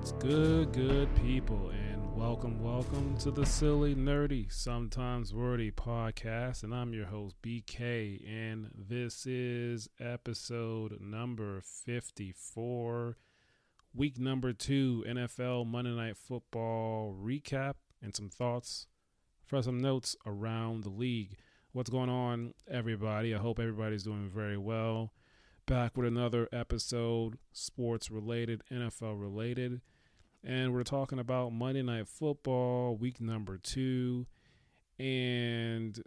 What's good people, and welcome to the Silly, Nerdy, Sometimes Wordy podcast, and I'm your host, BK, and this is episode number 54, week number 2, NFL Monday Night Football recap, and some thoughts for some notes around the league. What's going on, everybody? I hope everybody's doing very well. Back with another episode, sports related, NFL related, and we're talking about Monday Night Football, week number 2, and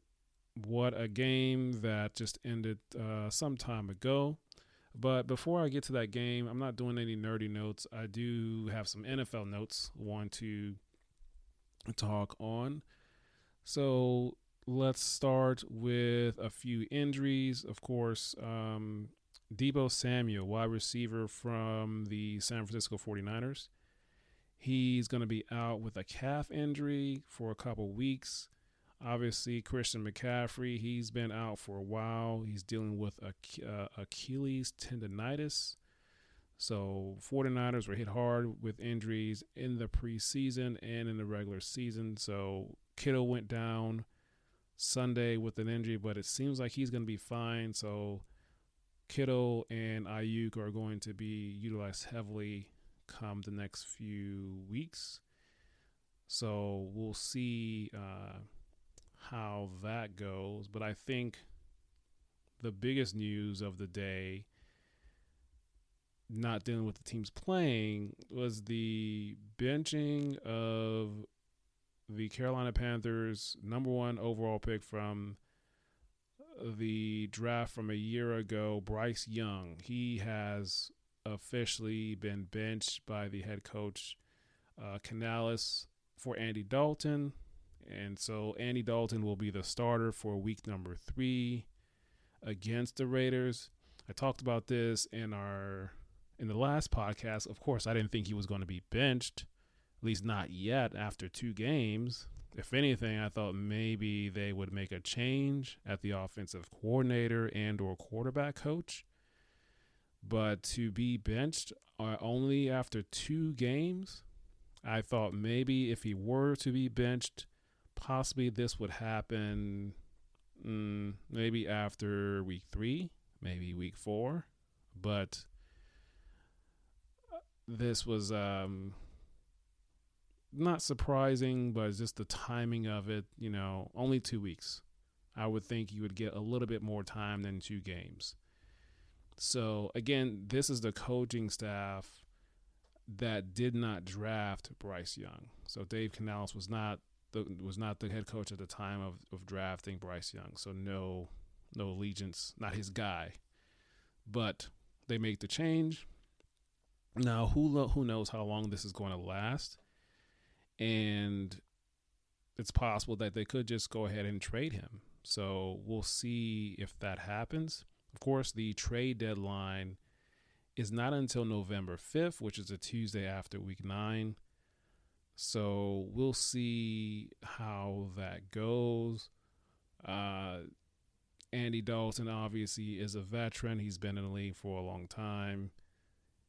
what a game that just ended some time ago. But before I get to that game, I'm not doing any nerdy notes. I do have some NFL notes I want to talk on. So let's start with a few injuries. Of course, Deebo Samuel, wide receiver from the San Francisco 49ers. He's going to be out with a calf injury for a couple weeks. Obviously, Christian McCaffrey, he's been out for a while. He's dealing with Achilles tendonitis. So 49ers were hit hard with injuries in the preseason and in the regular season. So Kittle went down Sunday with an injury, but it seems like he's going to be fine. So Kittle and Ayuk are going to be utilized heavily come the next few weeks. So we'll see how that goes. But I think the biggest news of the day, not dealing with the teams playing, was the benching of the Carolina Panthers' number 1 overall pick from the draft from a year ago, Bryce Young. He has officially been benched by the head coach, Canales, for Andy Dalton. And so Andy Dalton will be the starter for week number 3 against the Raiders. I talked about this in the last podcast. Of course, I didn't think he was going to be benched, at least not yet after 2 games. If anything, I thought maybe they would make a change at the offensive coordinator and or quarterback coach. But to be benched only after 2 games, I thought maybe if he were to be benched, possibly this would happen maybe after week 3, maybe week 4. But this was not surprising, but it's just the timing of it, only 2 weeks. I would think you would get a little bit more time than 2 games. So, again, this is the coaching staff that did not draft Bryce Young. So Dave Canales was not the head coach at the time of drafting Bryce Young. So no allegiance, not his guy. But they make the change. Now, who knows how long this is going to last? And it's possible that they could just go ahead and trade him. So we'll see if that happens. Of course, the trade deadline is not until November 5th, which is a Tuesday after week 9. So we'll see how that goes. Andy Dalton obviously is a veteran. He's been in the league for a long time.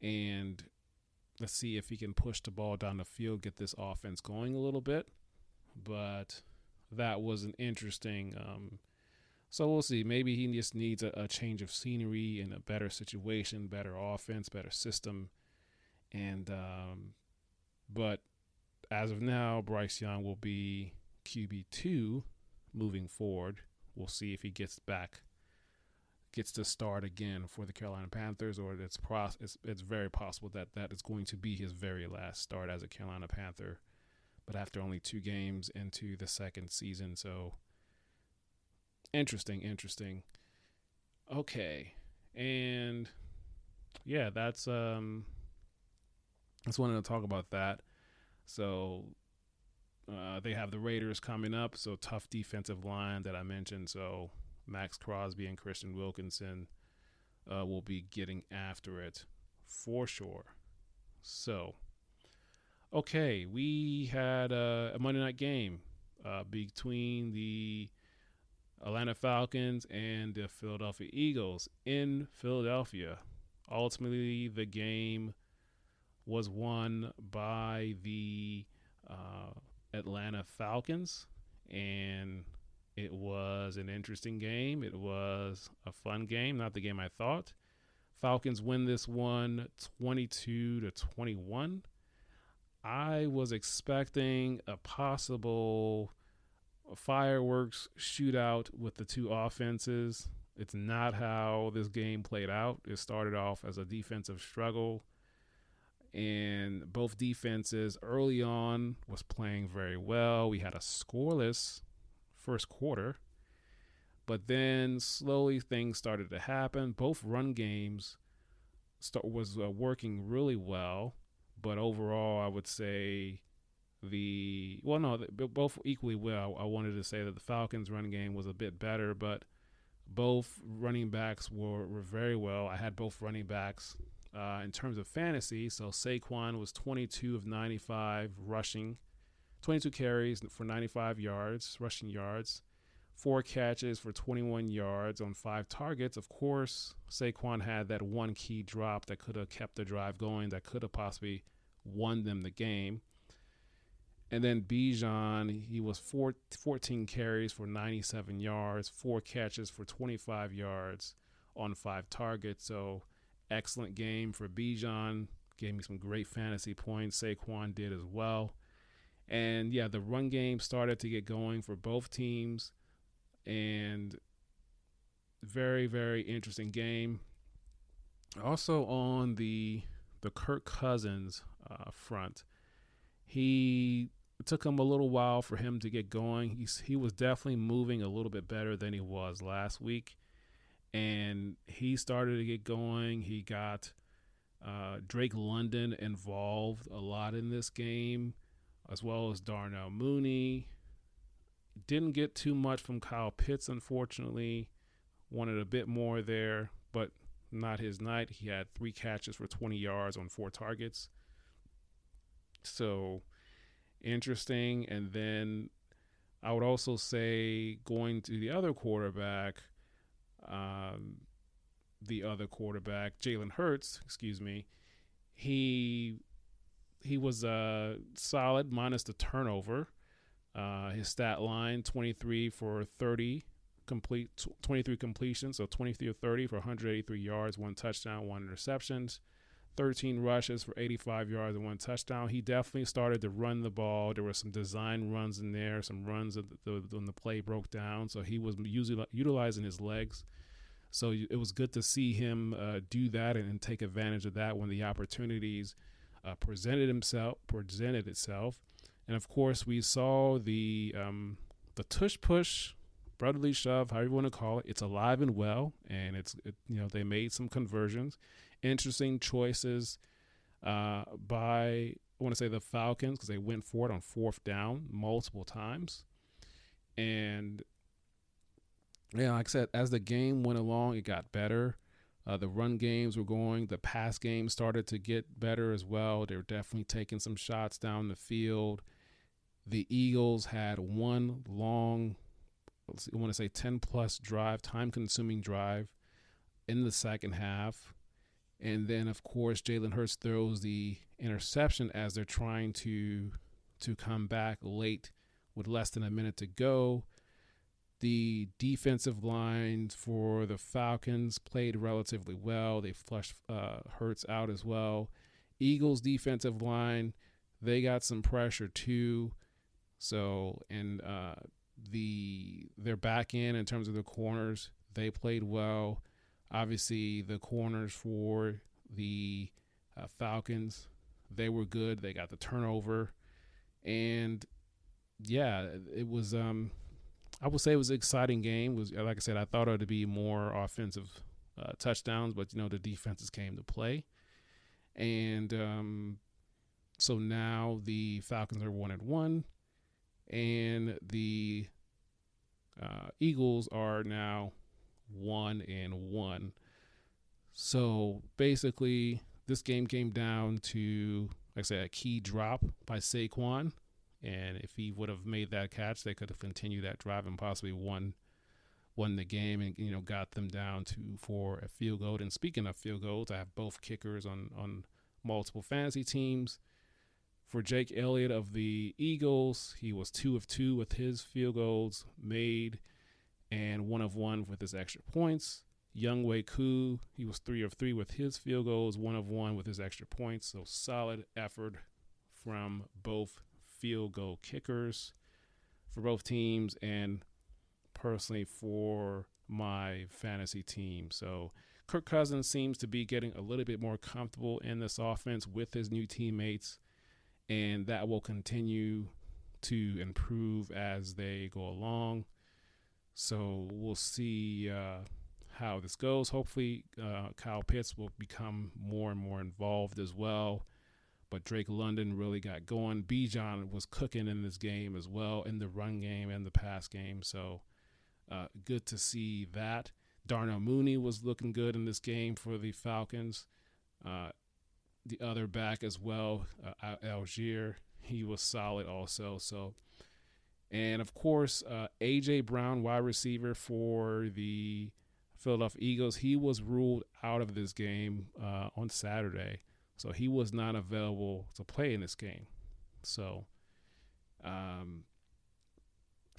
And let's see if he can push the ball down the field, get this offense going a little bit. But that was an interesting so we'll see. Maybe he just needs a change of scenery and a better situation, better offense, better system. And but as of now, Bryce Young will be QB2 moving forward. We'll see if he gets to start again for the Carolina Panthers, or it's very possible that is going to be his very last start as a Carolina Panther, but after only 2 games into the second season. So interesting. Okay, and yeah, that's wanted to talk about that. So they have the Raiders coming up, so tough defensive line that I mentioned. So Max Crosby and Christian Wilkinson will be getting after it for sure. So, okay, we had a Monday night game between the Atlanta Falcons and the Philadelphia Eagles in Philadelphia. Ultimately, the game was won by the Atlanta Falcons, and it was an interesting game. It was a fun game, not the game I thought. Falcons win this one 22-21. I was expecting a possible fireworks shootout with the two offenses. It's not how this game played out. It started off as a defensive struggle, and both defenses early on was playing very well. We had a scoreless first quarter, but then slowly things started to happen. Both run games was working really well, but overall I would say both equally well. I wanted to say that the Falcons run game was a bit better, but both running backs were very well. I had both running backs in terms of fantasy. So Saquon was 22 of 95 rushing, 22 carries for 95 yards, rushing yards, 4 catches for 21 yards on 5 targets. Of course, Saquon had that one key drop that could have kept the drive going, that could have possibly won them the game. And then Bijan, he was 14 carries for 97 yards, 4 catches for 25 yards on 5 targets. So excellent game for Bijan. Gave me some great fantasy points. Saquon did as well. And yeah, the run game started to get going for both teams. And very, very interesting game. Also on the Kirk Cousins front, it took him a little while for him to get going. He was definitely moving a little bit better than he was last week, and he started to get going. He got Drake London involved a lot in this game, as well as Darnell Mooney. Didn't get too much from Kyle Pitts, unfortunately. Wanted a bit more there, but not his night. He had 3 catches for 20 yards on 4 targets. So interesting. And then I would also say, going to the other quarterback, Jalen Hurts, he was solid minus the turnover. His stat line, 23 for 30, 23 completions, so 23 of 30 for 183 yards, 1 touchdown, 1 interception, 13 rushes for 85 yards and 1 touchdown. He definitely started to run the ball. There were some design runs in there, some runs when the play broke down, so he was utilizing his legs. So it was good to see him do that and take advantage of that when the opportunities presented itself. And of course, we saw the tush push, brotherly shove, however you want to call it. It's alive and well, and they made some conversions, interesting choices by the Falcons, because they went for it on 4th down multiple times. And yeah, like I said, as the game went along, it got better. The run games were going. The pass game started to get better as well. They were definitely taking some shots down the field. The Eagles had one long, 10-plus drive, time-consuming drive in the second half. And then, of course, Jalen Hurts throws the interception as they're trying to come back late with less than a minute to go. The defensive line for the Falcons played relatively well. They flushed Hurts out as well. Eagles defensive line, they got some pressure too. So, and their back end in terms of the corners, they played well. Obviously, the corners for the Falcons, they were good. They got the turnover. And, yeah, it was I would say it was an exciting game. It was, like I said, I thought it would be more offensive touchdowns, but, the defenses came to play. And so now the Falcons are 1-1. And the Eagles are now 1-1. So basically, this game came down to, like I said, a key drop by Saquon. And if he would have made that catch, they could have continued that drive and possibly won the game and got them down for a field goal. And speaking of field goals, I have both kickers on multiple fantasy teams. For Jake Elliott of the Eagles, he was 2 of 2 with his field goals made and 1 of 1 with his extra points. Younghoe Koo, he was 3 of 3 with his field goals, 1 of 1 with his extra points. So solid effort from both field goal kickers for both teams and personally for my fantasy team. So Kirk Cousins seems to be getting a little bit more comfortable in this offense with his new teammates, and that will continue to improve as they go along. So we'll see how this goes. Hopefully Kyle Pitts will become more and more involved as well. But Drake London really got going. Bijan was cooking in this game as well, in the run game and the pass game. So good to see that. Darnell Mooney was looking good in this game for the Falcons. The other back as well, Algier, he was solid also. So, and of course, A.J. Brown, wide receiver for the Philadelphia Eagles, he was ruled out of this game on Saturday. So he was not available to play in this game. So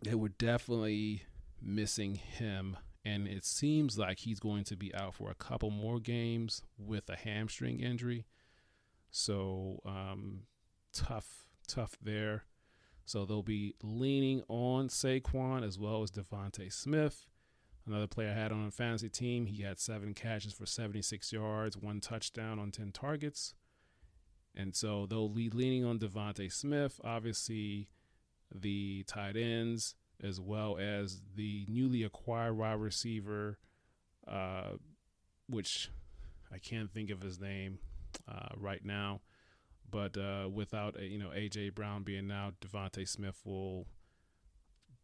they were definitely missing him. And it seems like he's going to be out for a couple more games with a hamstring injury. So tough there. So they'll be leaning on Saquon as well as Devontae Smith. Another player I had on a fantasy team, he had 7 catches for 76 yards, 1 touchdown on 10 targets. And so they'll be leaning on Devontae Smith, obviously the tight ends, as well as the newly acquired wide receiver, which I can't think of his name right now. But without A.J. Brown being out, Devontae Smith will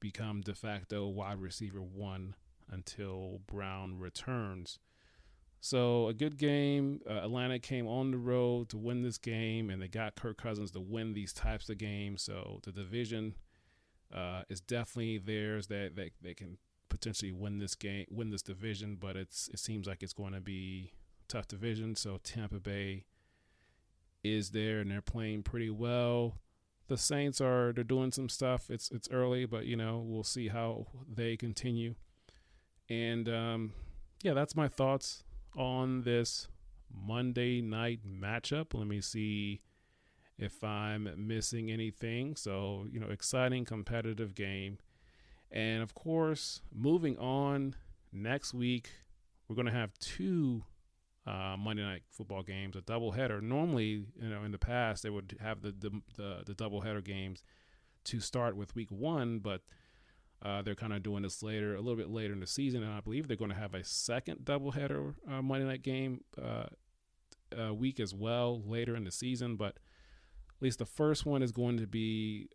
become de facto wide receiver 1 until Brown returns. So a good game. Atlanta came on the road to win this game, and they got Kirk Cousins to win these types of games. So the division is definitely theirs. That they can potentially win this division, but it seems like it's going to be a tough division. So Tampa Bay is there, and they're playing pretty well. The Saints they're doing some stuff. It's early, but we'll see how they continue. And that's my thoughts on this Monday night matchup. Let me see if I'm missing anything. So, exciting competitive game. And of course, moving on, next week, we're going to have 2 Monday night football games, a doubleheader. Normally, in the past, they would have the doubleheader games to start with week 1, but they're kind of doing this a little bit later in the season, and I believe they're going to have a second doubleheader Monday night game week as well later in the season. But at least the first one is going to be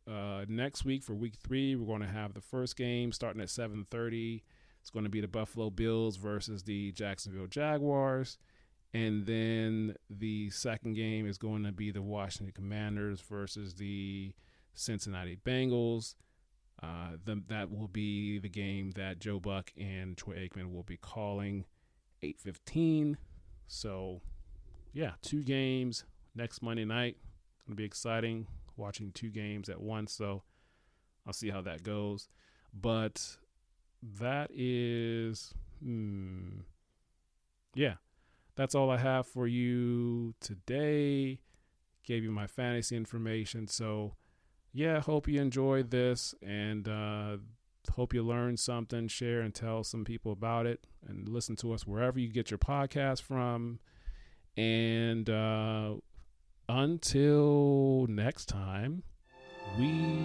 next week for week 3. We're going to have the first game starting at 7:30. It's going to be the Buffalo Bills versus the Jacksonville Jaguars. And then the second game is going to be the Washington Commanders versus the Cincinnati Bengals. That will be the game that Joe Buck and Troy Aikman will be calling, 8:15. So, 2 games next Monday night. It's going to be exciting watching 2 games at once. So, I'll see how that goes. But that is, that's all I have for you today. Gave you my fantasy information. So, hope you enjoyed this, and hope you learned something. Share and tell some people about it, and listen to us wherever you get your podcast from. And until next time, we